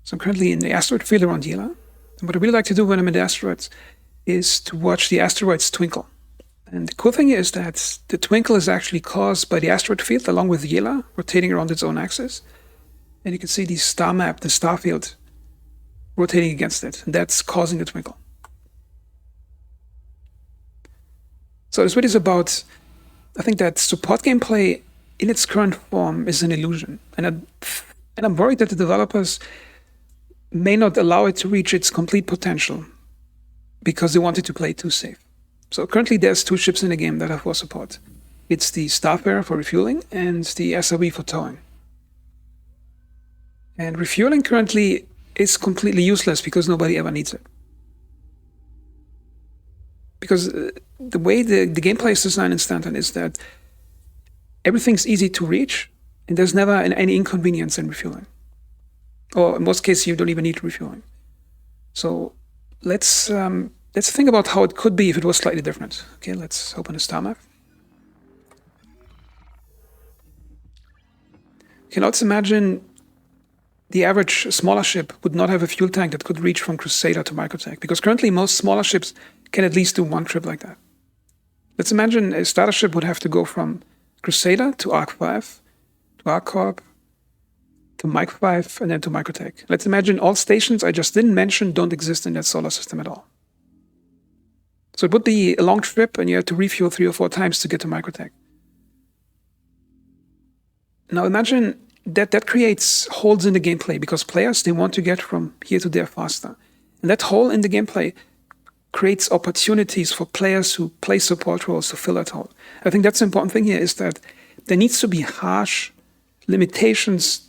So I'm currently in the asteroid field around Yela. And what I really like to do when I'm in the asteroids is to watch the asteroids twinkle. And the cool thing is that the twinkle is actually caused by the asteroid field along with Yela rotating around its own axis. And you can see the star map, the star field, rotating against it. And that's causing the twinkle. So this video is about, I think that support gameplay in its current form is an illusion. And I'm worried that the developers may not allow it to reach its complete potential because they wanted to play it too safe. So currently there's 2 ships in the game that have war support. It's the Starfarer for refueling and the SRB for towing. And refueling currently is completely useless because nobody ever needs it. Because the way the gameplay is designed in Stanton is that everything's easy to reach and there's never any inconvenience in refueling. Or in most cases, you don't even need refueling. So let's think about how it could be if it was slightly different. Okay, let's open the star map. Okay, now let's imagine the average smaller ship would not have a fuel tank that could reach from Crusader to Microtech, because currently most smaller ships can at least do 1 trip like that. Let's imagine a starter ship would have to go from Crusader to Arc 5, to Arc Corp, to Mic 5, and then to Microtech. Let's imagine all stations I just didn't mention don't exist in that solar system at all. So it would be a long trip, and you have to refuel 3 or 4 times to get to Microtech. Now imagine that creates holes in the gameplay, because players, they want to get from here to there faster. And that hole in the gameplay creates opportunities for players who play support roles to fill that hole. I think that's the important thing here, is that there needs to be harsh limitations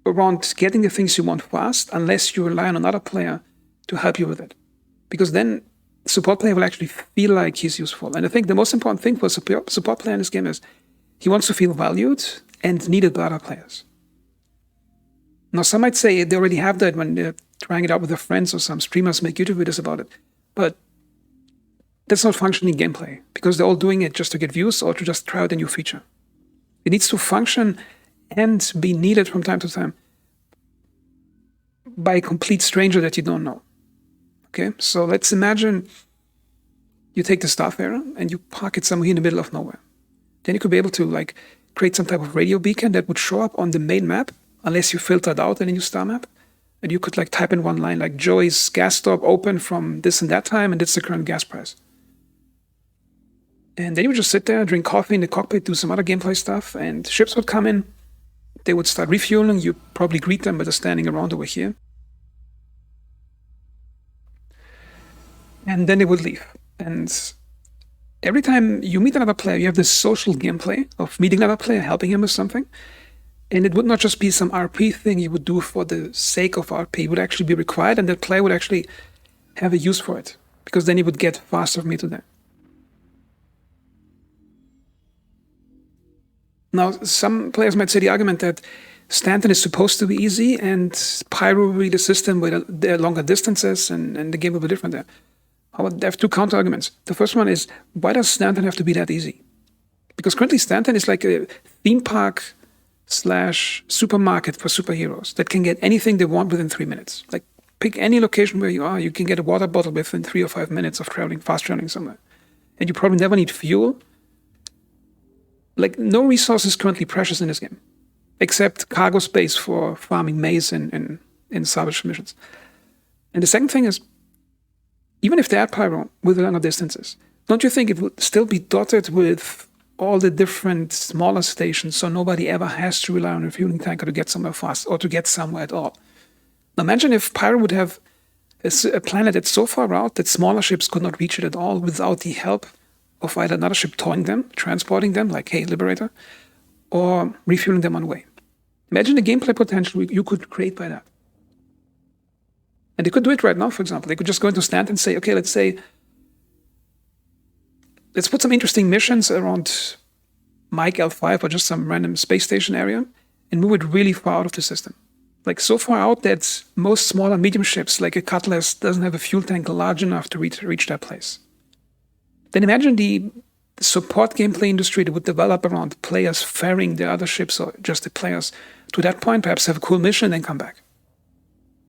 around getting the things you want fast, unless you rely on another player to help you with it. Because then the support player will actually feel like he's useful. And I think the most important thing for a support player in this game is he wants to feel valued and needed by other players. Now, some might say they already have that when they're trying it out with their friends, or some streamers make YouTube videos about it. But that's not functioning gameplay, because they're all doing it just to get views or to just try out a new feature. It needs to function and be needed from time to time by a complete stranger that you don't know. Okay, so let's imagine you take the Starfarer and you park it somewhere in the middle of nowhere. Then you could be able to create some type of radio beacon that would show up on the main map, unless you filtered out in a new star map. And you could type in one line like Joey's gas stop open from this and that time, and it's the current gas price. And then you would just sit there, drink coffee in the cockpit, do some other gameplay stuff, and ships would come in. They would start refueling. You'd probably greet them by just standing around over here. And then they would leave. And every time you meet another player, you have this social gameplay of meeting another player, helping him with something. And it would not just be some RP thing you would do for the sake of RP. It would actually be required, and that player would actually have a use for it, because then he would get faster from here to there. Now, some players might say the argument that Stanton is supposed to be easy, and Pyro will be the system with the longer distances, and the game will be different there. I would have 2 counter arguments. The first one is, why does Stanton have to be that easy? Because currently Stanton is like a theme park / supermarket for superheroes that can get anything they want within 3 minutes. Like, pick any location where you are, you can get a water bottle within 3 or 5 minutes of fast traveling somewhere. And you probably never need fuel. Like, no resource is currently precious in this game, except cargo space for farming maize in salvage missions. And the second thing is, even if they add Pyro with longer distances, don't you think it would still be dotted with all the different smaller stations, so nobody ever has to rely on a refueling tanker to get somewhere fast or to get somewhere at all? Now imagine if Pyro would have a planet that's so far out that smaller ships could not reach it at all without the help of either another ship towing them, transporting them, like, hey, Liberator, or refueling them on the way. Imagine the gameplay potential you could create by that. And they could do it right now, for example. They could just go into Stanton and say, okay, let's put some interesting missions around Mike L5 or just some random space station area and move it really far out of the system. Like, so far out that most small and medium ships, like a Cutlass, doesn't have a fuel tank large enough to reach that place. Then imagine the support gameplay industry that would develop around players ferrying the other ships or just the players to that point, perhaps have a cool mission and then come back.